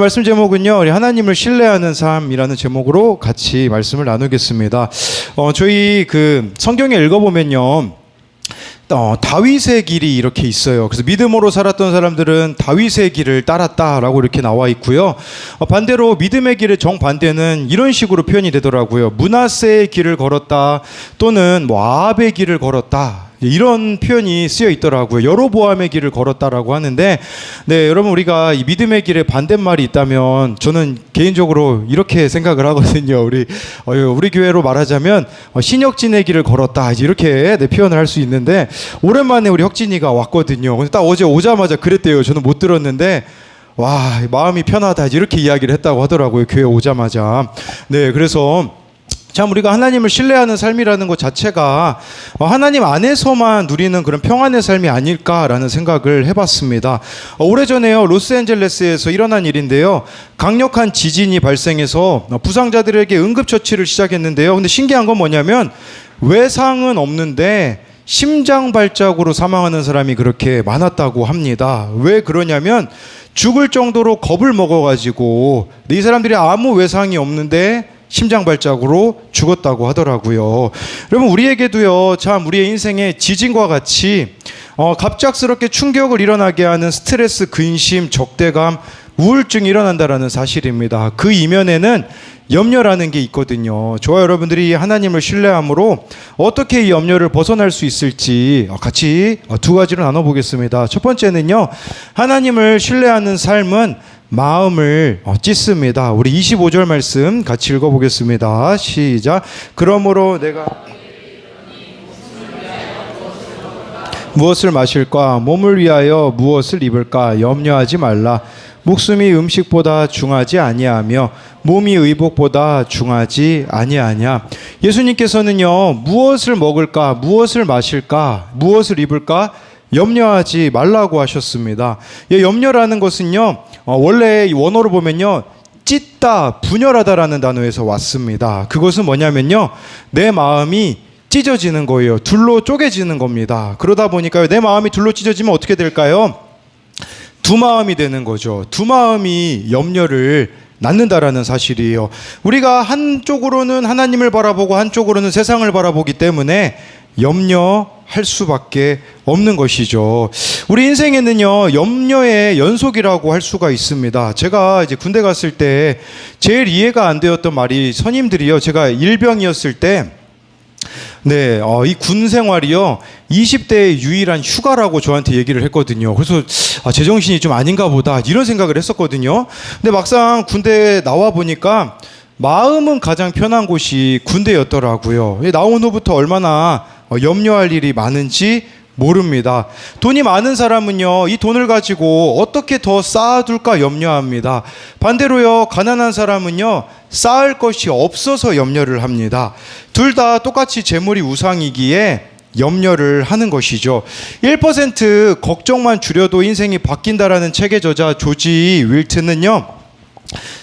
말씀 제목은요, 우리 하나님을 신뢰하는 삶이라는 제목으로 같이 말씀을 나누겠습니다. 저희 성경에 읽어보면요, 다윗의 길이 이렇게 있어요. 그래서 믿음으로 살았던 사람들은 다윗의 길을 따랐다라고 이렇게 나와 있고요. 반대로 믿음의 길의 정반대는 이런 식으로 표현이 되더라고요. 므낫세의 길을 걸었다, 또는 아합의 길을 걸었다, 이런 표현이 쓰여 있더라고요. 여로보암의 길을 걸었다라고 하는데, 네, 여러분, 우리가 이 믿음의 길에 반대말이 있다면 저는 개인적으로 이렇게 생각을 하거든요. 우리 교회로 말하자면 신혁진의 길을 걸었다, 이렇게 표현을 할 수 있는데, 오랜만에 우리 혁진이가 왔거든요. 근데 딱 어제 오자마자 그랬대요. 저는 못 들었는데, 와, 마음이 편하다, 이렇게 이야기를 했다고 하더라고요. 교회 오자마자. 네, 그래서 참 우리가 하나님을 신뢰하는 삶이라는 것 자체가 하나님 안에서만 누리는 그런 평안의 삶이 아닐까라는 생각을 해봤습니다. 오래전에요, 로스앤젤레스에서 일어난 일인데요, 강력한 지진이 발생해서 부상자들에게 응급처치를 시작했는데요. 근데 신기한 건 뭐냐면 외상은 없는데 심장 발작으로 사망하는 사람이 그렇게 많았다고 합니다. 왜 그러냐면 죽을 정도로 겁을 먹어가지고 이 사람들이 아무 외상이 없는데 심장 발작으로 죽었다고 하더라고요. 여러분, 우리에게도요, 참 우리의 인생에 지진과 같이 갑작스럽게 충격을 일어나게 하는 스트레스, 근심, 적대감, 우울증이 일어난다라는 사실입니다. 그 이면에는 염려라는 게 있거든요. 저와 여러분들이 하나님을 신뢰함으로 어떻게 이 염려를 벗어날 수 있을지 같이 두 가지로 나눠보겠습니다. 첫 번째는요, 하나님을 신뢰하는 삶은 마음을 찢습니다. 우리 25절 말씀 같이 읽어보겠습니다. 시작. 그러므로 내가 무엇을 마실까? 몸을 위하여 무엇을 입을까? 염려하지 말라. 목숨이 음식보다 중하지 아니하며 몸이 의복보다 중하지 아니하냐. 예수님께서는요, 무엇을 먹을까? 무엇을 마실까? 무엇을 입을까? 염려하지 말라고 하셨습니다. 염려라는 것은요, 원래 이 원어로 보면요, 찢다, 분열하다라는 단어에서 왔습니다. 그것은 뭐냐면요, 내 마음이 찢어지는 거예요. 둘로 쪼개지는 겁니다. 그러다 보니까 내 마음이 둘로 찢어지면 어떻게 될까요? 두 마음이 되는 거죠. 두 마음이 염려를 낳는다라는 사실이에요. 우리가 한쪽으로는 하나님을 바라보고 한쪽으로는 세상을 바라보기 때문에 염려할 수밖에 없는 것이죠. 우리 인생에는요, 염려의 연속이라고 할 수가 있습니다. 제가 이제 군대 갔을 때 제일 이해가 안 되었던 말이, 선임들이요, 제가 일병이었을 때 이 군 생활이요, 20대의 유일한 휴가라고 저한테 얘기를 했거든요. 그래서 제정신이 좀 아닌가 보다, 이런 생각을 했었거든요. 근데 막상 군대에 나와 보니까 마음은 가장 편한 곳이 군대였더라고요. 나온 후부터 얼마나 염려할 일이 많은지 모릅니다. 돈이 많은 사람은요, 이 돈을 가지고 어떻게 더 쌓아둘까 염려합니다. 반대로요, 가난한 사람은요, 쌓을 것이 없어서 염려를 합니다. 둘 다 똑같이 재물이 우상이기에 염려를 하는 것이죠. 1% 걱정만 줄여도 인생이 바뀐다라는 책의 저자 조지 윌튼은요,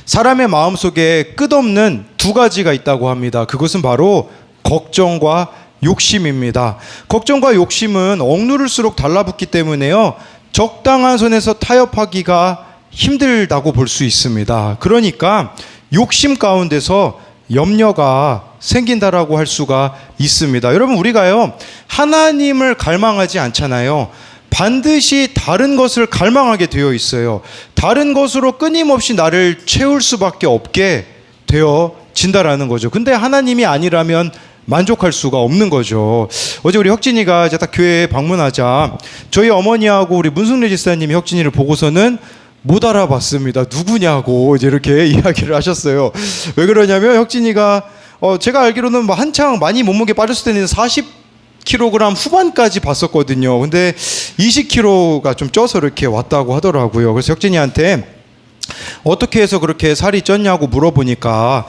사람의 마음속에 끝없는 두 가지가 있다고 합니다. 그것은 바로 걱정과 욕심입니다. 걱정과 욕심은 억누를수록 달라붙기 때문에요, 적당한 선에서 타협하기가 힘들다고 볼 수 있습니다. 그러니까 욕심 가운데서 염려가 생긴다라고 할 수가 있습니다. 여러분, 우리가요, 하나님을 갈망하지 않잖아요. 반드시 다른 것을 갈망하게 되어 있어요. 다른 것으로 끊임없이 나를 채울 수밖에 없게 되어진다라는 거죠. 근데 하나님이 아니라면 만족할 수가 없는 거죠. 어제 우리 혁진이가 이제 딱 교회에 방문하자 저희 어머니하고 우리 문승래 지사님이 혁진이를 보고서는 못 알아봤습니다. 누구냐고 이제 이렇게 이야기를 하셨어요. 왜 그러냐면 혁진이가 제가 알기로는 한창 많이 몸무게 빠졌을 때는 40kg 후반까지 봤었거든요. 근데 20kg가 좀 쪄서 이렇게 왔다고 하더라고요. 그래서 혁진이한테 어떻게 해서 그렇게 살이 쪘냐고 물어보니까,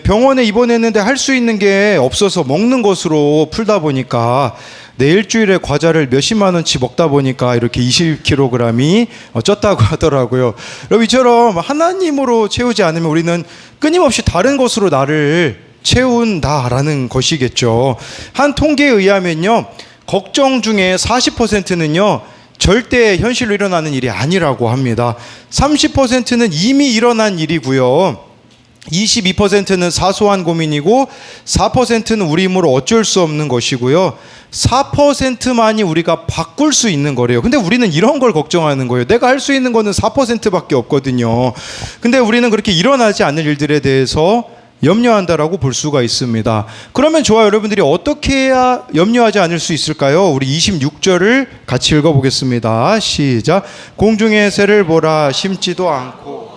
병원에 입원했는데 할 수 있는 게 없어서 먹는 것으로 풀다 보니까 일주일에 과자를 몇십만 원치 먹다 보니까 이렇게 20kg이 쪘다고 하더라고요. 여러분, 이처럼 하나님으로 채우지 않으면 우리는 끊임없이 다른 것으로 나를 채운다라는 것이겠죠. 한 통계에 의하면요, 걱정 중에 40%는요 절대 현실로 일어나는 일이 아니라고 합니다. 30%는 이미 일어난 일이고요. 22%는 사소한 고민이고 4%는 우리 힘으로 어쩔 수 없는 것이고요. 4%만이 우리가 바꿀 수 있는 거래요. 근데 우리는 이런 걸 걱정하는 거예요. 내가 할 수 있는 거는 4%밖에 없거든요. 근데 우리는 그렇게 일어나지 않을 일들에 대해서 염려한다라고 볼 수가 있습니다. 그러면 좋아요. 여러분들이 어떻게 해야 염려하지 않을 수 있을까요? 우리 26절을 같이 읽어보겠습니다. 시작. 공중의 새를 보라. 심지도 않고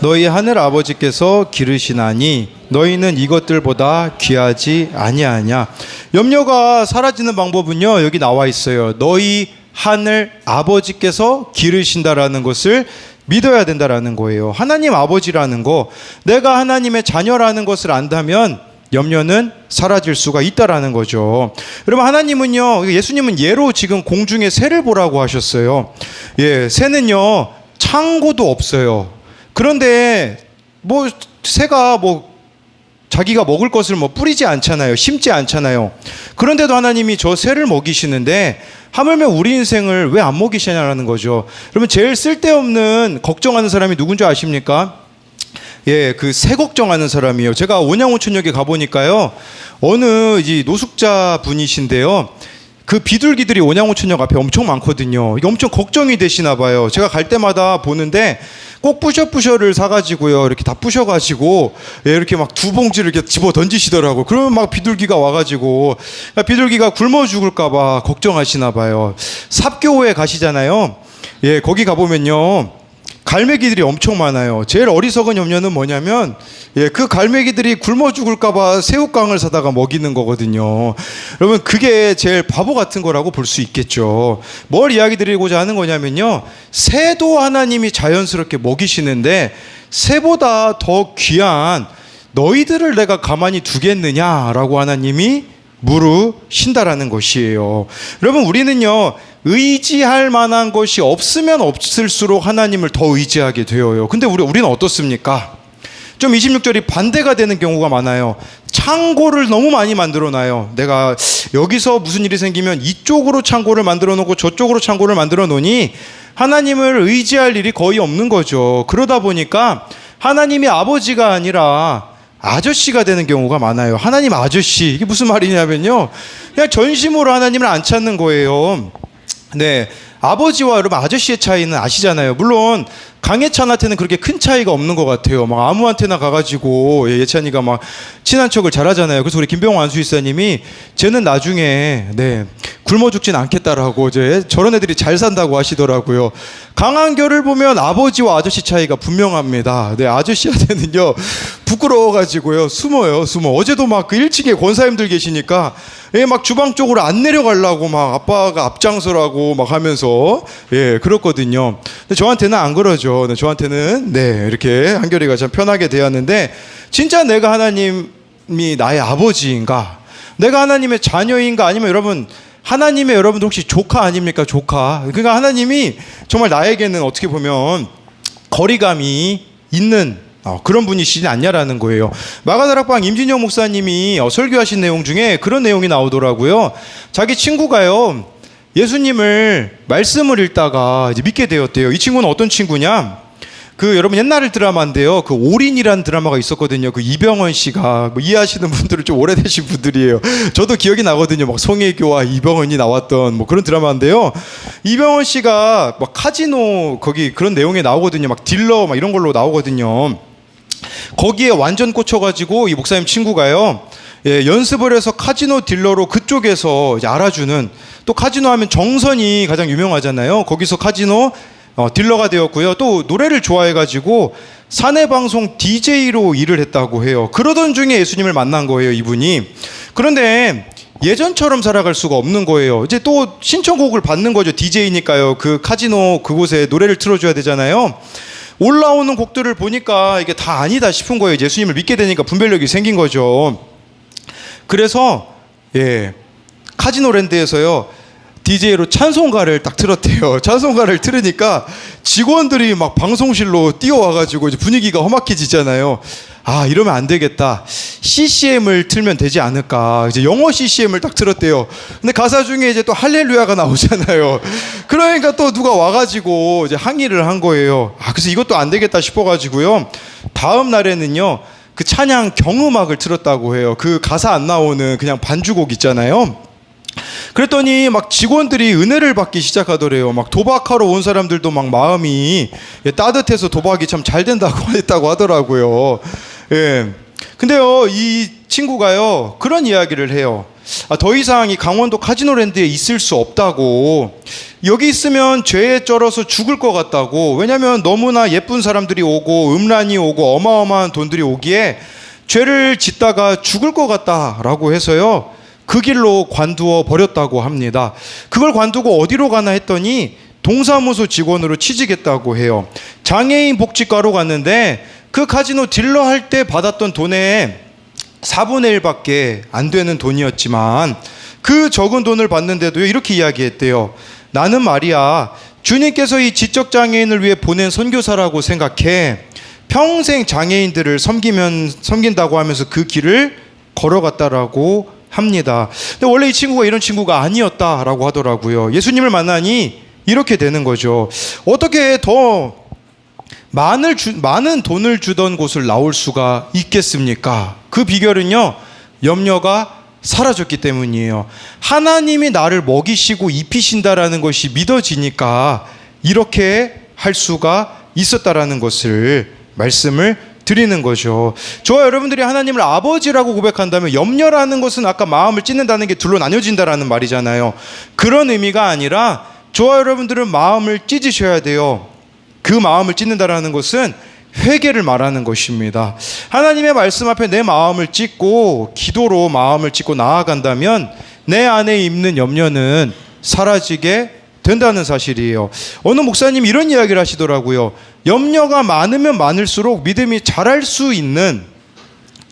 너희 하늘 아버지께서 기르시나니 너희는 이것들보다 귀하지 아니하냐. 염려가 사라지는 방법은요, 여기 나와 있어요. 너희 하늘 아버지께서 기르신다라는 것을 믿어야 된다라는 거예요. 하나님 아버지라는 거, 내가 하나님의 자녀라는 것을 안다면 염려는 사라질 수가 있다라는 거죠. 여러분, 하나님은요, 예수님은 예로 지금 공중의 새를 보라고 하셨어요. 예, 새는요 창고도 없어요. 그런데 뭐 새가 뭐 자기가 먹을 것을 뭐 뿌리지 않잖아요. 심지 않잖아요. 그런데도 하나님이 저 새를 먹이시는데 하물며 우리 인생을 왜 안 먹이시냐라는 거죠. 여러분, 제일 쓸데없는 걱정하는 사람이 누군지 아십니까? 예, 그 새 걱정하는 사람이에요. 제가 온양온천역에 가보니까요, 어느 이 노숙자 분이신데요, 그 비둘기들이 온양온천역 앞에 엄청 많거든요. 이게 엄청 걱정이 되시나 봐요. 제가 갈 때마다 보는데 꼭 뿌셔뿌셔를 사가지고요, 이렇게 다 뿌셔가지고, 예, 이렇게 막 두 봉지를 이렇게 집어 던지시더라고. 그러면 막 비둘기가 와가지고, 비둘기가 굶어 죽을까봐 걱정하시나 봐요. 삽교에 가시잖아요. 예, 거기 가보면요, 갈매기들이 엄청 많아요. 제일 어리석은 염려는 뭐냐면, 예, 그 갈매기들이 굶어 죽을까봐 새우깡을 사다가 먹이는 거거든요. 여러분, 그게 제일 바보 같은 거라고 볼 수 있겠죠. 뭘 이야기 드리고자 하는 거냐면요, 새도 하나님이 자연스럽게 먹이시는데 새보다 더 귀한 너희들을 내가 가만히 두겠느냐라고 하나님이 물으신다라는 것이에요. 여러분, 우리는요, 의지할 만한 것이 없으면 없을수록 하나님을 더 의지하게 되어요. 근데 우리는 어떻습니까? 좀 26절이 반대가 되는 경우가 많아요. 창고를 너무 많이 만들어 놔요. 내가 여기서 무슨 일이 생기면 이쪽으로 창고를 만들어 놓고 저쪽으로 창고를 만들어 놓으니 하나님을 의지할 일이 거의 없는 거죠. 그러다 보니까 하나님이 아버지가 아니라 아저씨가 되는 경우가 많아요. 하나님 아저씨, 이게 무슨 말이냐면요, 그냥 전심으로 하나님을 안 찾는 거예요. 네, 아버지와 여러분 아저씨의 차이는 아시잖아요. 물론 강예찬한테는 그렇게 큰 차이가 없는 것 같아요. 막 아무한테나 가가지고, 예찬이가 막 친한 척을 잘하잖아요. 그래서 우리 김병호 안수이사님이 쟤는 나중에 굶어 죽진 않겠다라고 이제 저런 애들이 잘 산다고 하시더라고요. 강한결을 보면 아버지와 아저씨 차이가 분명합니다. 네, 아저씨한테는요 부끄러워가지고요 숨어요. 어제도 막 그 1층에 권사님들 계시니까 막 주방 쪽으로 안 내려가려고 막 아빠가 앞장서라고 막 하면서 그렇거든요. 근데 저한테는 안 그러죠. 저한테는 이렇게 한결이가 참 편하게 대하는데, 진짜 내가 하나님이 나의 아버지인가, 내가 하나님의 자녀인가, 아니면 여러분 하나님의 여러분들 혹시 조카 아닙니까? 조카. 그러니까 하나님이 정말 나에게는 어떻게 보면 거리감이 있는 그런 분이시지 않냐라는 거예요. 마가다락방 임진영 목사님이 설교하신 내용 중에 그런 내용이 나오더라고요. 자기 친구가요, 예수님을 말씀을 읽다가 이제 믿게 되었대요. 이 친구는 어떤 친구냐? 그 여러분 옛날 드라마인데요, 그 올인이라는 드라마가 있었거든요. 그 이병헌 씨가, 뭐 이해하시는 분들은 좀 오래되신 분들이에요. 저도 기억이 나거든요. 막 송혜교와 이병헌이 나왔던 뭐 그런 드라마인데요, 이병헌 씨가 막 카지노 거기 그런 내용에 나오거든요. 막 딜러 막 이런 걸로 나오거든요. 거기에 완전 꽂혀가지고 이 목사님 친구가요, 연습을 해서 카지노 딜러로 그쪽에서 이제 알아주는, 또 카지노 하면 정선이 가장 유명하잖아요. 거기서 카지노 딜러가 되었고요. 또 노래를 좋아해가지고 사내방송 DJ로 일을 했다고 해요. 그러던 중에 예수님을 만난 거예요, 이분이. 그런데 예전처럼 살아갈 수가 없는 거예요. 이제 또 신청곡을 받는 거죠. DJ니까요. 그 카지노 그곳에 노래를 틀어줘야 되잖아요. 올라오는 곡들을 보니까 이게 다 아니다 싶은 거예요. 예수님을 믿게 되니까 분별력이 생긴 거죠. 그래서 카지노랜드에서요, DJ로 찬송가를 딱 틀었대요. 찬송가를 틀으니까 직원들이 막 방송실로 뛰어와가지고 이제 분위기가 험악해지잖아요. 아, 이러면 안 되겠다. CCM을 틀면 되지 않을까. 이제 영어 CCM을 딱 틀었대요. 근데 가사 중에 이제 또 할렐루야가 나오잖아요. 그러니까 또 누가 와가지고 이제 항의를 한 거예요. 아, 그래서 이것도 안 되겠다 싶어가지고요. 다음 날에는요, 그 찬양 경음악을 틀었다고 해요. 그 가사 안 나오는 그냥 반주곡 있잖아요. 그랬더니 막 직원들이 은혜를 받기 시작하더래요. 막 도박하러 온 사람들도 막 마음이 따뜻해서 도박이 참 잘 된다고 했다고 하더라고요. 예. 근데요, 이 친구가요, 그런 이야기를 해요. 아, 더 이상 이 강원도 카지노랜드에 있을 수 없다고. 여기 있으면 죄에 쩔어서 죽을 것 같다고. 왜냐면 너무나 예쁜 사람들이 오고 음란이 오고 어마어마한 돈들이 오기에 죄를 짓다가 죽을 것 같다라고 해서요, 그 길로 관두어 버렸다고 합니다. 그걸 관두고 어디로 가나 했더니 동사무소 직원으로 취직했다고 해요. 장애인 복지과로 갔는데 그 카지노 딜러 할 때 받았던 돈의 4분의 1밖에 안 되는 돈이었지만 그 적은 돈을 받는데도 이렇게 이야기했대요. 나는 말이야, 주님께서 이 지적장애인을 위해 보낸 선교사라고 생각해. 평생 장애인들을 섬긴다고 하면서 그 길을 걸어갔다라고 합니다. 근데 원래 이 친구가 이런 친구가 아니었다라고 하더라고요. 예수님을 만나니 이렇게 되는 거죠. 어떻게 더 많은 돈을 주던 곳을 나올 수가 있겠습니까? 그 비결은요, 염려가 사라졌기 때문이에요. 하나님이 나를 먹이시고 입히신다라는 것이 믿어지니까 이렇게 할 수가 있었다라는 것을 말씀을 드리는 거죠. 저와 여러분들이 하나님을 아버지라고 고백한다면 염려라는 것은 아까 마음을 찢는다는 게 둘로 나뉘어진다라는 말이잖아요. 그런 의미가 아니라 저와 여러분들은 마음을 찢으셔야 돼요. 그 마음을 찢는다라는 것은 회개를 말하는 것입니다. 하나님의 말씀 앞에 내 마음을 찢고 기도로 마음을 찢고 나아간다면 내 안에 있는 염려는 사라지게 된다는 사실이에요. 어느 목사님이 이런 이야기를 하시더라고요. 염려가 많으면 많을수록 믿음이 자랄 수 있는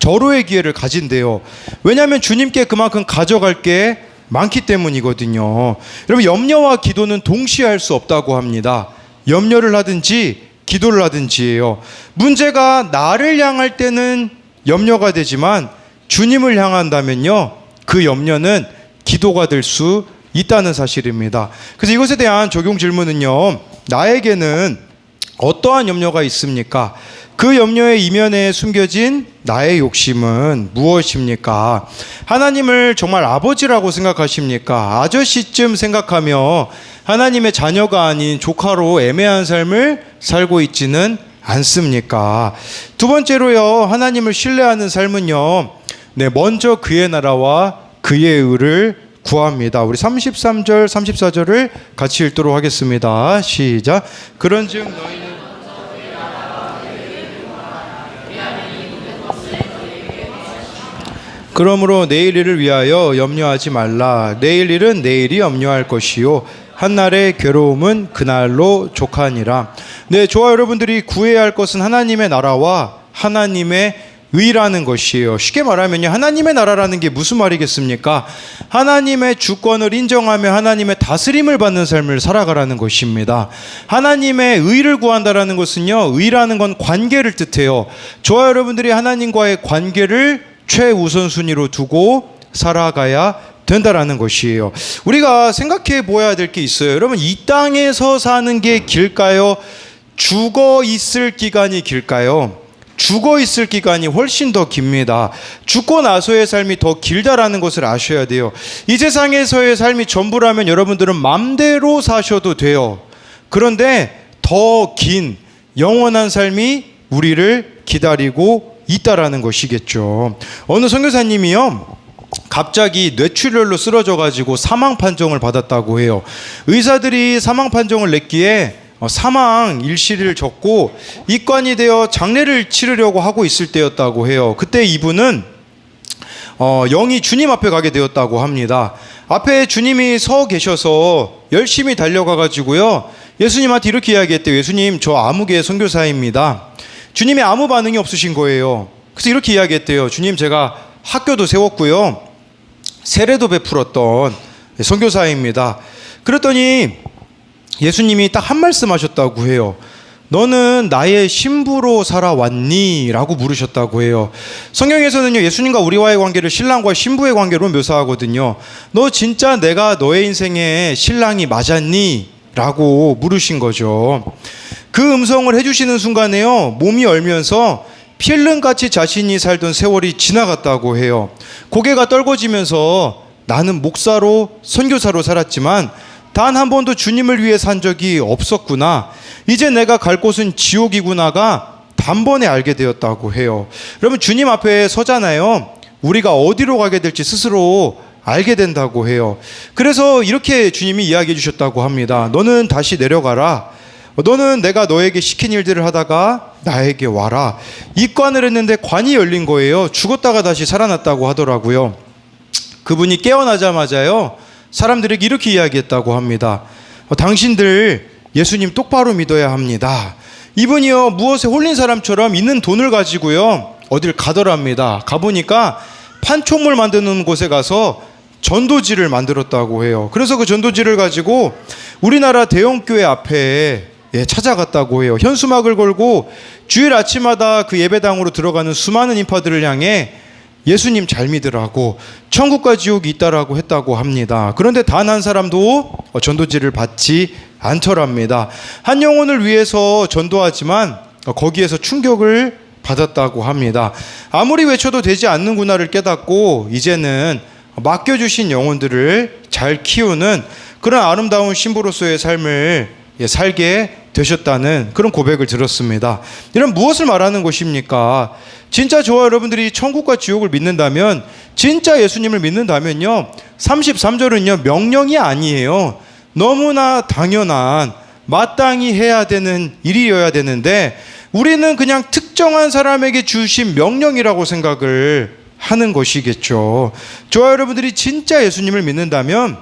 절호의 기회를 가진대요. 왜냐하면 주님께 그만큼 가져갈 게 많기 때문이거든요. 여러분, 염려와 기도는 동시에 할 수 없다고 합니다. 염려를 하든지 기도를 하든지예요. 문제가 나를 향할 때는 염려가 되지만 주님을 향한다면요, 그 염려는 기도가 될 수 있다는 사실입니다. 그래서 이것에 대한 적용 질문은요, 나에게는 어떠한 염려가 있습니까? 그 염려의 이면에 숨겨진 나의 욕심은 무엇입니까? 하나님을 정말 아버지라고 생각하십니까? 아저씨쯤 생각하며 하나님의 자녀가 아닌 조카로 애매한 삶을 살고 있지는 않습니까? 두 번째로요, 하나님을 신뢰하는 삶은요, 먼저 그의 나라와 그의 의를 구합니다. 우리 33절, 34절을 같이 읽도록 하겠습니다. 시작. 그런즉 너희는 그러므로 내일 일을 위하여 염려하지 말라. 내일 일은 내일이 염려할 것이요 한날의 괴로움은 그날로 족하니라. 네, 저와 여러분들이 구해야 할 것은 하나님의 나라와 하나님의 의라는 것이에요. 쉽게 말하면요, 하나님의 나라라는 게 무슨 말이겠습니까? 하나님의 주권을 인정하며 하나님의 다스림을 받는 삶을 살아가라는 것입니다. 하나님의 의를 구한다라는 것은요, 의라는 건 관계를 뜻해요. 저와 여러분들이 하나님과의 관계를 최우선순위로 두고 살아가야 된다라는 것이에요. 우리가 생각해 보아야 될 게 있어요. 여러분, 이 땅에서 사는 게 길까요? 죽어 있을 기간이 길까요? 죽어 있을 기간이 훨씬 더 깁니다. 죽고 나서의 삶이 더 길다라는 것을 아셔야 돼요. 이 세상에서의 삶이 전부라면 여러분들은 맘대로 사셔도 돼요. 그런데 더 긴 영원한 삶이 우리를 기다리고 있다라는 것이겠죠. 어느 선교사님이요, 갑자기 뇌출혈로 쓰러져 가지고 사망 판정을 받았다고 해요. 의사들이 사망 판정을 냈기에 사망 일시를 적고 입관이 되어 장례를 치르려고 하고 있을 때였다고 해요. 그때 이분은 영이 주님 앞에 가게 되었다고 합니다. 앞에 주님이 서 계셔서 열심히 달려가 가지고요, 예수님한테 이렇게 이야기했대요. 예수님, 저 아무개 선교사입니다. 주님이 아무 반응이 없으신 거예요. 그래서 이렇게 이야기했대요. 주님, 제가 학교도 세웠고요, 세례도 베풀었던 선교사입니다. 그랬더니 예수님이 딱 한 말씀 하셨다고 해요. 너는 나의 신부로 살아왔니? 라고 물으셨다고 해요. 성경에서는요, 예수님과 우리와의 관계를 신랑과 신부의 관계로 묘사하거든요. 너 진짜 내가 너의 인생의 신랑이 맞았니? 라고 물으신 거죠. 그 음성을 해주시는 순간에요, 몸이 얼면서 필름같이 자신이 살던 세월이 지나갔다고 해요. 고개가 떨궈지면서 나는 목사로 선교사로 살았지만 단 한 번도 주님을 위해 산 적이 없었구나. 이제 내가 갈 곳은 지옥이구나가 단번에 알게 되었다고 해요. 여러분, 주님 앞에 서잖아요. 우리가 어디로 가게 될지 스스로 알게 된다고 해요. 그래서 이렇게 주님이 이야기해 주셨다고 합니다. 너는 다시 내려가라. 너는 내가 너에게 시킨 일들을 하다가 나에게 와라. 입관을 했는데 관이 열린 거예요. 죽었다가 다시 살아났다고 하더라고요. 그분이 깨어나자마자요, 사람들에게 이렇게 이야기했다고 합니다. 당신들 예수님 똑바로 믿어야 합니다. 이분이요, 무엇에 홀린 사람처럼 있는 돈을 가지고요 어딜 가더랍니다. 가보니까 판촉물 만드는 곳에 가서 전도지를 만들었다고 해요. 그래서 그 전도지를 가지고 우리나라 대형교회 앞에 찾아갔다고 해요. 현수막을 걸고 주일 아침마다 그 예배당으로 들어가는 수많은 인파들을 향해 예수님 잘 믿으라고, 천국과 지옥이 있다라고 했다고 합니다. 그런데 단 한 사람도 전도지를 받지 않더랍니다. 한 영혼을 위해서 전도하지만 거기에서 충격을 받았다고 합니다. 아무리 외쳐도 되지 않는구나를 깨닫고 이제는 맡겨주신 영혼들을 잘 키우는 그런 아름다운 신부로서의 삶을 살게 되셨다는 그런 고백을 들었습니다. 이런 무엇을 말하는 것입니까? 진짜 저와 여러분들이 천국과 지옥을 믿는다면, 진짜 예수님을 믿는다면요, 33절은요 명령이 아니에요. 너무나 당연한 마땅히 해야 되는 일이어야 되는데 우리는 그냥 특정한 사람에게 주신 명령이라고 생각을 하는 것이겠죠. 저와 여러분들이 진짜 예수님을 믿는다면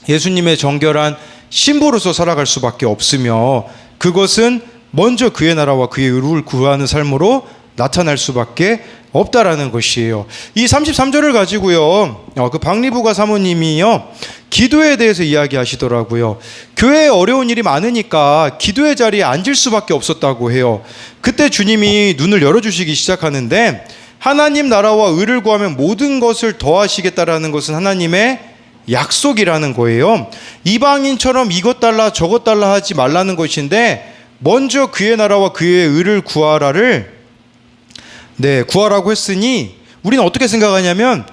예수님의 정결한 신부로서 살아갈 수밖에 없으며, 그것은 먼저 그의 나라와 그의 의를 구하는 삶으로 나타날 수밖에 없다라는 것이에요. 이 33절을 가지고요, 그 박리부가 사모님이요, 기도에 대해서 이야기하시더라고요. 교회에 어려운 일이 많으니까 기도의 자리에 앉을 수밖에 없었다고 해요. 그때 주님이 눈을 열어주시기 시작하는데, 하나님 나라와 의를 구하면 모든 것을 더하시겠다라는 것은 하나님의 약속이라는 거예요. 이방인처럼 이것 달라 저것 달라 하지 말라는 것인데, 먼저 그의 나라와 그의 의를 구하라를 구하라고 했으니 우리는 어떻게 생각하냐면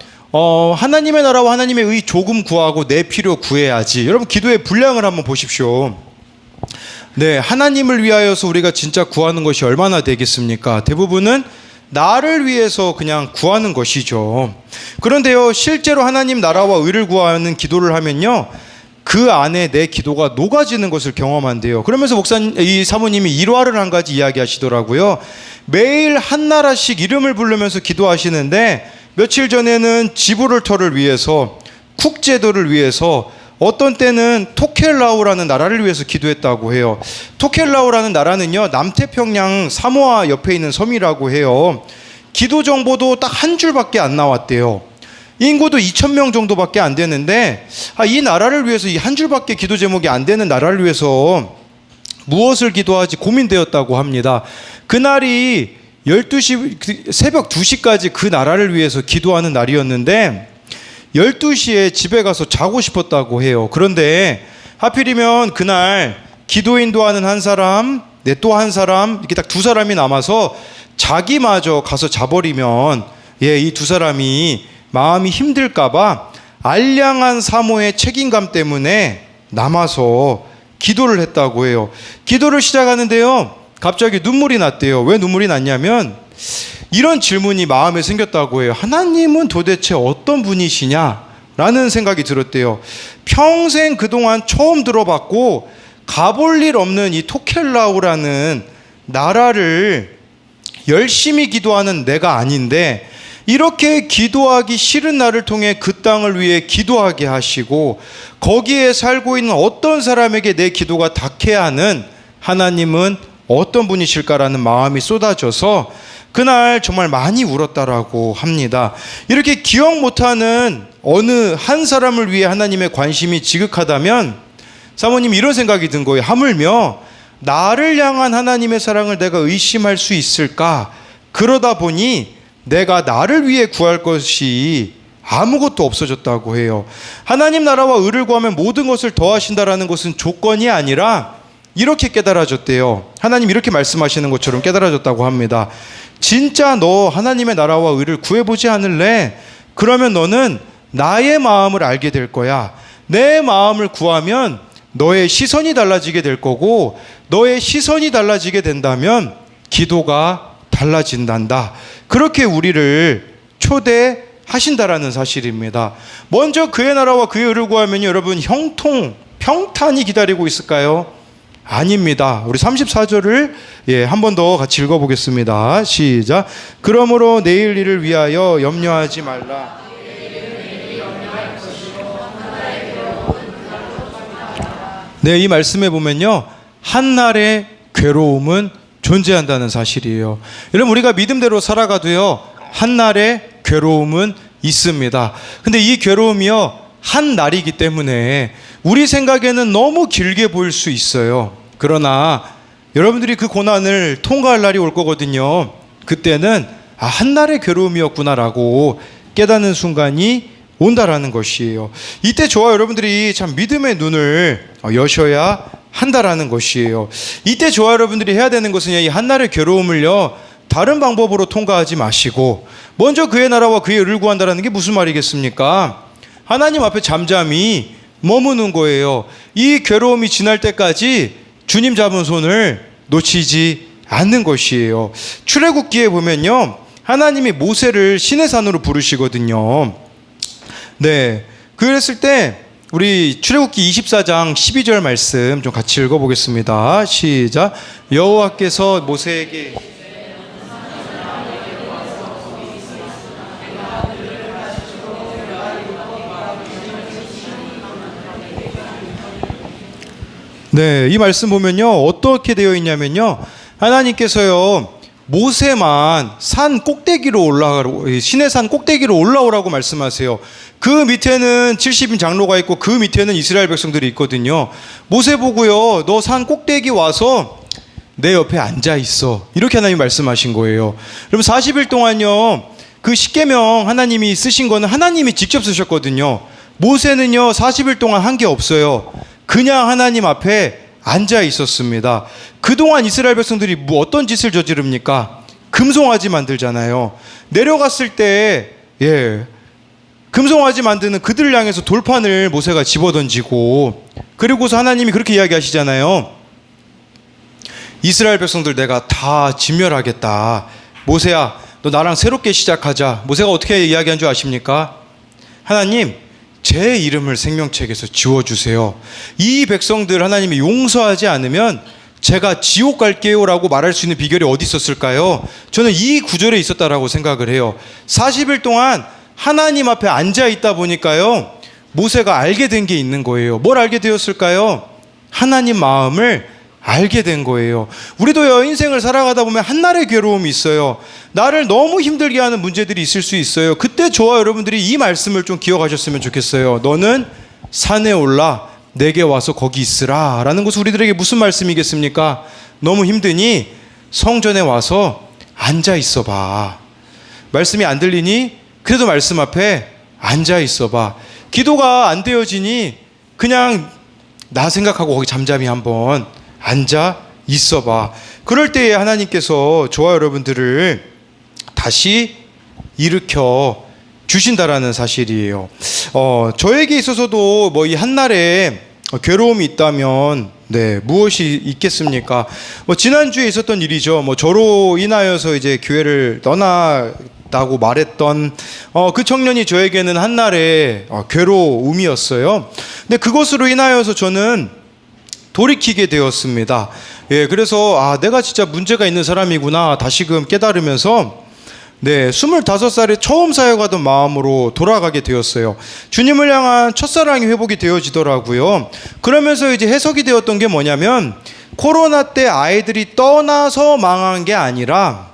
하나님의 나라와 하나님의 의 조금 구하고 내 필요 구해야지. 여러분, 기도의 분량을 한번 보십시오. 하나님을 위하여서 우리가 진짜 구하는 것이 얼마나 되겠습니까? 대부분은 나를 위해서 그냥 구하는 것이죠. 그런데요, 실제로 하나님 나라와 의를 구하는 기도를 하면요, 그 안에 내 기도가 녹아지는 것을 경험한대요. 그러면서 이 사모님이 일화를 한 가지 이야기하시더라고요. 매일 한 나라씩 이름을 부르면서 기도하시는데, 며칠 전에는 지브롤터를 위해서, 쿡 제도를 위해서, 어떤 때는 토켈라우라는 나라를 위해서 기도했다고 해요. 토켈라우라는 나라는요, 남태평양 사모아 옆에 있는 섬이라고 해요. 기도 정보도 딱 한 줄밖에 안 나왔대요. 인구도 2,000명 정도밖에 안 되는데, 이 나라를 위해서, 이 한 줄밖에 기도 제목이 안 되는 나라를 위해서 무엇을 기도하지 고민되었다고 합니다. 그날이 12시, 새벽 2시까지 그 나라를 위해서 기도하는 날이었는데 12시에 집에 가서 자고 싶었다고 해요. 그런데 하필이면 그날 기도 인도하는 한 사람, 또 한 사람, 이렇게 딱 두 사람이 남아서 자기마저 가서 자버리면 이 두 사람이 마음이 힘들까봐 알량한 사모의 책임감 때문에 남아서 기도를 했다고 해요. 기도를 시작하는데요, 갑자기 눈물이 났대요. 왜 눈물이 났냐면 이런 질문이 마음에 생겼다고 해요. 하나님은 도대체 어떤 분이시냐? 라는 생각이 들었대요. 평생 그동안 처음 들어봤고 가볼 일 없는 이 토켈라우라는 나라를 열심히 기도하는 내가 아닌데, 이렇게 기도하기 싫은 나를 통해 그 땅을 위해 기도하게 하시고 거기에 살고 있는 어떤 사람에게 내 기도가 닿게 하는 하나님은 어떤 분이실까라는 마음이 쏟아져서 그날 정말 많이 울었다라고 합니다. 이렇게 기억 못하는 어느 한 사람을 위해 하나님의 관심이 지극하다면 사모님이 이런 생각이 든 거예요. 하물며 나를 향한 하나님의 사랑을 내가 의심할 수 있을까? 그러다 보니 내가 나를 위해 구할 것이 아무것도 없어졌다고 해요. 하나님 나라와 의를 구하면 모든 것을 더하신다라는 것은 조건이 아니라 이렇게 깨달아졌대요. 하나님 이렇게 말씀하시는 것처럼 깨달아졌다고 합니다. 진짜 너 하나님의 나라와 의를 구해보지 않을래? 그러면 너는 나의 마음을 알게 될 거야. 내 마음을 구하면 너의 시선이 달라지게 될 거고, 너의 시선이 달라지게 된다면 기도가 달라진단다. 그렇게 우리를 초대하신다라는 사실입니다. 먼저 그의 나라와 그의 의를 구하면 여러분 형통, 평탄이 기다리고 있을까요? 아닙니다. 우리 34절을 한 번 더 같이 읽어보겠습니다. 시작. 그러므로 내일 일을 위하여 염려하지 말라. 네, 이 말씀에 보면요, 한날의 괴로움은 존재한다는 사실이에요. 여러분, 우리가 믿음대로 살아가도요, 한날의 괴로움은 있습니다. 근데 이 괴로움이요, 한 날이기 때문에 우리 생각에는 너무 길게 보일 수 있어요. 그러나 여러분들이 그 고난을 통과할 날이 올 거거든요. 그때는 한날의 괴로움이었구나라고 깨닫는 순간이 온다라는 것이에요. 이때 저와 여러분들이 참 믿음의 눈을 여셔야 한다라는 것이에요. 이때 저와 여러분들이 해야 되는 것은 이 한날의 괴로움을요, 다른 방법으로 통과하지 마시고 먼저 그의 나라와 그의 의를 구한다라는 게 무슨 말이겠습니까? 하나님 앞에 잠잠히 머무는 거예요. 이 괴로움이 지날 때까지 주님 잡은 손을 놓치지 않는 것이에요. 출애굽기에 보면요, 하나님이 모세를 시내산으로 부르시거든요. 네, 그랬을 때 우리 출애굽기 24장 12절 말씀 좀 같이 읽어보겠습니다. 시작. 여호와께서 모세에게 네, 이 말씀 보면요, 어떻게 되어 있냐면요, 하나님께서요, 모세만 산 꼭대기로 올라가라고, 시내산 꼭대기로 올라오라고 말씀하세요. 그 밑에는 70인 장로가 있고 그 밑에는 이스라엘 백성들이 있거든요. 모세 보고요, 너 산 꼭대기 와서 내 옆에 앉아 있어, 이렇게 하나님이 말씀하신 거예요. 그럼 40일 동안요, 그 십계명 하나님이 쓰신 거는 하나님이 직접 쓰셨거든요. 모세는요 40일 동안 한 게 없어요. 그냥 하나님 앞에 앉아 있었습니다. 그동안 이스라엘 백성들이 어떤 짓을 저지릅니까? 금송아지 만들잖아요. 내려갔을 때 금송아지 만드는 그들을 향해서 돌판을 모세가 집어던지고, 그리고서 하나님이 그렇게 이야기하시잖아요. 이스라엘 백성들 내가 다 진멸하겠다. 모세야, 너 나랑 새롭게 시작하자. 모세가 어떻게 이야기한 줄 아십니까? 하나님, 제 이름을 생명책에서 지워주세요. 이 백성들 하나님이 용서하지 않으면 제가 지옥 갈게요 라고 말할 수 있는 비결이 어디 있었을까요? 저는 이 구절에 있었다라고 생각을 해요. 40일 동안 하나님 앞에 앉아 있다 보니까요, 모세가 알게 된 게 있는 거예요. 뭘 알게 되었을까요? 하나님 마음을 알게 된 거예요. 우리도요, 인생을 살아가다 보면 한날의 괴로움이 있어요. 나를 너무 힘들게 하는 문제들이 있을 수 있어요. 그때 저와 여러분들이 이 말씀을 좀 기억하셨으면 좋겠어요. 너는 산에 올라 내게 와서 거기 있으라 라는 것은 우리들에게 무슨 말씀이겠습니까? 너무 힘드니 성전에 와서 앉아 있어 봐. 말씀이 안 들리니 그래도 말씀 앞에 앉아 있어 봐. 기도가 안 되어지니 그냥 나 생각하고 거기 잠잠히 한번 앉아 있어 봐. 그럴 때에 하나님께서 저와 여러분들을 다시 일으켜 주신다라는 사실이에요. 저에게 있어서도 이 한날에 괴로움이 있다면 무엇이 있겠습니까? 지난주에 있었던 일이죠. 저로 인하여서 이제 교회를 떠나다고 말했던 그 청년이 저에게는 한날의 괴로움이었어요. 근데 그것으로 인하여서 저는 돌이키게 되었습니다. 그래서 내가 진짜 문제가 있는 사람이구나 다시금 깨달으면서 25살에 처음 사역하던 마음으로 돌아가게 되었어요. 주님을 향한 첫사랑이 회복이 되어지더라고요. 그러면서 이제 해석이 되었던 게 뭐냐면, 코로나 때 아이들이 떠나서 망한 게 아니라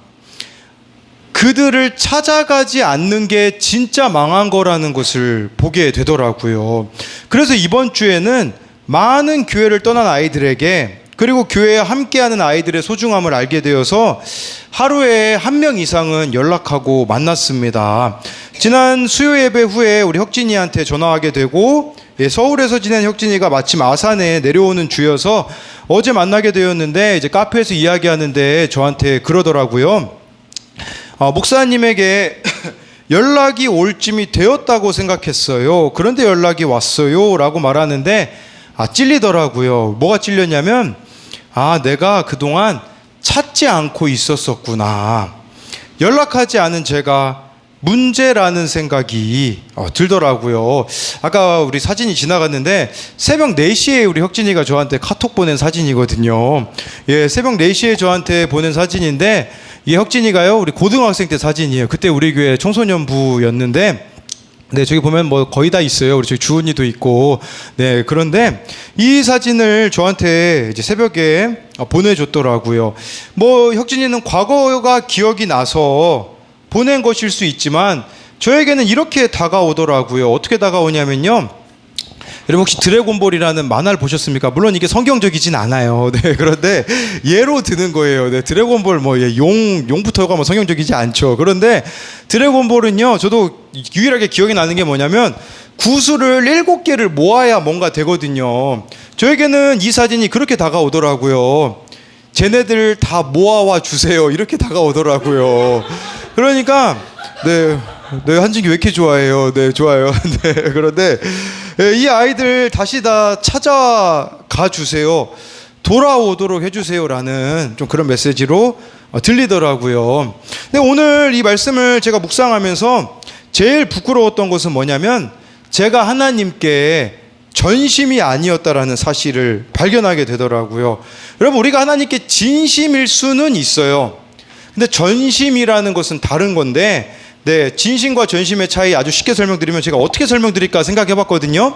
그들을 찾아가지 않는 게 진짜 망한 거라는 것을 보게 되더라고요. 그래서 이번 주에는 많은 교회를 떠난 아이들에게, 그리고 교회에 함께하는 아이들의 소중함을 알게 되어서 하루에 1명 이상은 연락하고 만났습니다. 지난 수요 예배 후에 우리 혁진이한테 전화하게 되고, 서울에서 지낸 혁진이가 마침 아산에 내려오는 주여서 어제 만나게 되었는데, 이제 카페에서 이야기하는데 저한테 그러더라고요. 목사님에게 연락이 올 쯤이 되었다고 생각했어요. 그런데 연락이 왔어요 라고 말하는데, 찔리더라고요. 뭐가 찔렸냐면, 내가 그동안 찾지 않고 있었었구나. 연락하지 않은 제가 문제라는 생각이 들더라고요. 아까 우리 사진이 지나갔는데 새벽 4시에 우리 혁진이가 저한테 카톡 보낸 사진이거든요. 새벽 4시에 저한테 보낸 사진인데, 이 혁진이가요, 우리 고등학생 때 사진이에요. 그때 우리 교회 청소년부였는데, 저기 보면 뭐 거의 다 있어요. 우리 저기 주은이도 있고. 그런데 이 사진을 저한테 이제 새벽에 보내줬더라고요. 뭐 혁진이는 과거가 기억이 나서 보낸 것일 수 있지만 저에게는 이렇게 다가오더라고요. 어떻게 다가오냐면요, 여러분 혹시 드래곤볼이라는 만화를 보셨습니까? 물론 이게 성경적이진 않아요. 그런데 예로 드는 거예요. 드래곤볼 용부터가 성경적이지 않죠. 그런데 드래곤볼은요, 저도 유일하게 기억이 나는 게 뭐냐면 구슬을 7개를 모아야 뭔가 되거든요. 저에게는 이 사진이 그렇게 다가오더라고요. 쟤네들 다 모아와 주세요. 이렇게 다가오더라고요. 그러니까 한진기 왜 이렇게 좋아해요? 좋아요. 그런데 이 아이들 다시 다 찾아가 주세요. 돌아오도록 해주세요라는 좀 그런 메시지로 들리더라고요. 근데 오늘 이 말씀을 제가 묵상하면서 제일 부끄러웠던 것은 뭐냐면, 제가 하나님께 전심이 아니었다라는 사실을 발견하게 되더라고요. 여러분, 우리가 하나님께 진심일 수는 있어요. 근데 전심이라는 것은 다른 건데, 진심과 전심의 차이 아주 쉽게 설명드리면, 제가 어떻게 설명드릴까 생각해 봤거든요.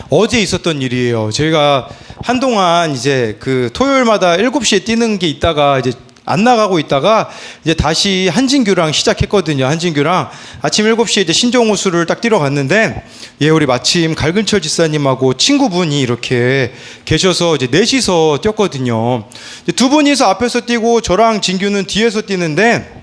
어제 있었던 일이에요. 제가 한동안 이제 그 토요일마다 7시에 뛰는 게 있다가 이제 안 나가고 있다가 이제 다시 한진규랑 시작했거든요. 한진규랑 아침 7시에 이제 신정호수를 딱 뛰러 갔는데, 우리 마침 갈근철 지사님하고 친구분이 이렇게 계셔서 이제 넷이서 뛰었거든요. 두 분이서 앞에서 뛰고 저랑 진규는 뒤에서 뛰는데,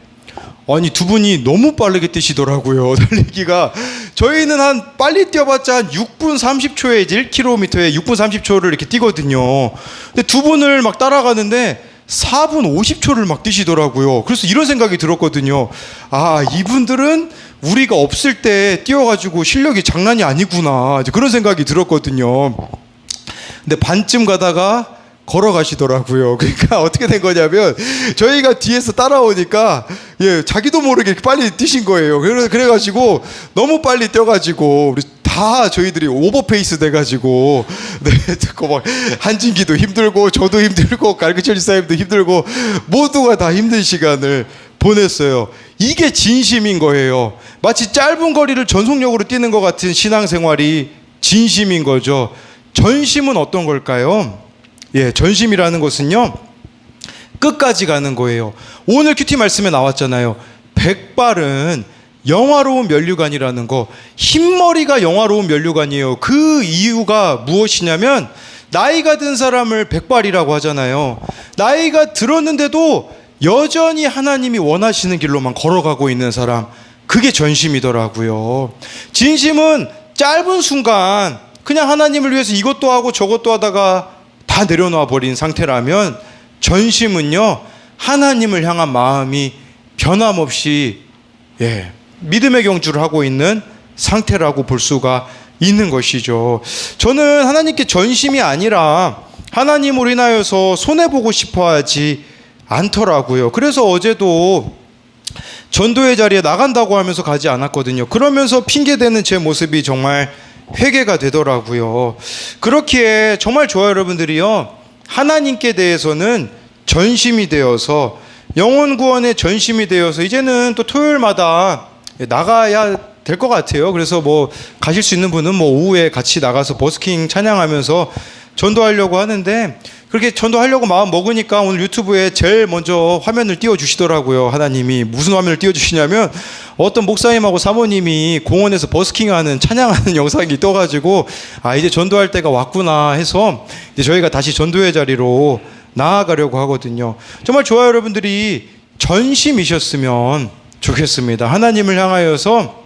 두 분이 너무 빠르게 뛰시더라고요. 달리기가. 저희는 빨리 뛰어봤자 한 6분 30초에 이제 1km에 6분 30초를 이렇게 뛰거든요. 근데 두 분을 막 따라가는데 4분 50초를 막 뛰시더라고요. 그래서 이런 생각이 들었거든요. 이분들은 우리가 없을 때 뛰어가지고 실력이 장난이 아니구나. 이제 그런 생각이 들었거든요. 근데 반쯤 가다가 걸어가시더라고요. 그러니까 어떻게 된 거냐면, 저희가 뒤에서 따라오니까 자기도 모르게 빨리 뛰신 거예요. 그래가지고 너무 빨리 뛰어가지고 우리 다 저희들이 오버페이스 돼가지고 듣고 막 한진기도 힘들고 저도 힘들고 갈그철 지사님도 힘들고 모두가 다 힘든 시간을 보냈어요. 이게 진심인 거예요. 마치 짧은 거리를 전속력으로 뛰는 것 같은 신앙생활이 진심인 거죠. 전심은 어떤 걸까요? 전심이라는 것은요, 끝까지 가는 거예요. 오늘 큐티 말씀에 나왔잖아요. 백발은 영화로운 면류관이라는 거. 흰머리가 영화로운 면류관이에요. 그 이유가 무엇이냐면, 나이가 든 사람을 백발이라고 하잖아요. 나이가 들었는데도 여전히 하나님이 원하시는 길로만 걸어가고 있는 사람, 그게 전심이더라고요. 진심은 짧은 순간 그냥 하나님을 위해서 이것도 하고 저것도 하다가 다 내려놔 버린 상태라면, 전심은요, 하나님을 향한 마음이 변함없이 믿음의 경주를 하고 있는 상태라고 볼 수가 있는 것이죠. 저는 하나님께 전심이 아니라 하나님으로 인하여서 손해보고 싶어하지 않더라고요. 그래서 어제도 전도의 자리에 나간다고 하면서 가지 않았거든요. 그러면서 핑계대는 제 모습이 정말 회개가 되더라고요. 그렇기에 정말 좋아요, 여러분들이요, 하나님께 대해서는 전심이 되어서, 영혼 구원에 전심이 되어서 이제는 또 토요일마다 나가야 될 것 같아요. 그래서 뭐 가실 수 있는 분은 뭐 오후에 같이 나가서 버스킹 찬양하면서 전도하려고 하는데, 그렇게 전도하려고 마음 먹으니까 오늘 유튜브에 제일 먼저 화면을 띄워주시더라고요. 하나님이 무슨 화면을 띄워주시냐면, 어떤 목사님하고 사모님이 공원에서 버스킹하는 찬양하는 영상이 떠가지고 이제 전도할 때가 왔구나 해서 이제 저희가 다시 전도의 자리로 나아가려고 하거든요. 정말 좋아요, 여러분들이 전심이셨으면 좋겠습니다. 하나님을 향하여서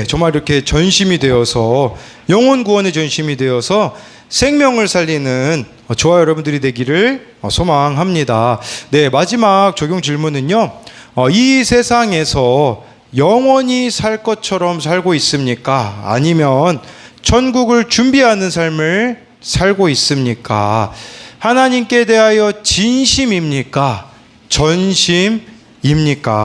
정말 이렇게 전심이 되어서 영혼 구원의 전심이 되어서 생명을 살리는 좋아요, 여러분들이 되기를 소망합니다. 네, 마지막 적용 질문은요. 이 세상에서 영원히 살 것처럼 살고 있습니까? 아니면 천국을 준비하는 삶을 살고 있습니까? 하나님께 대하여 진심입니까? 전심입니까?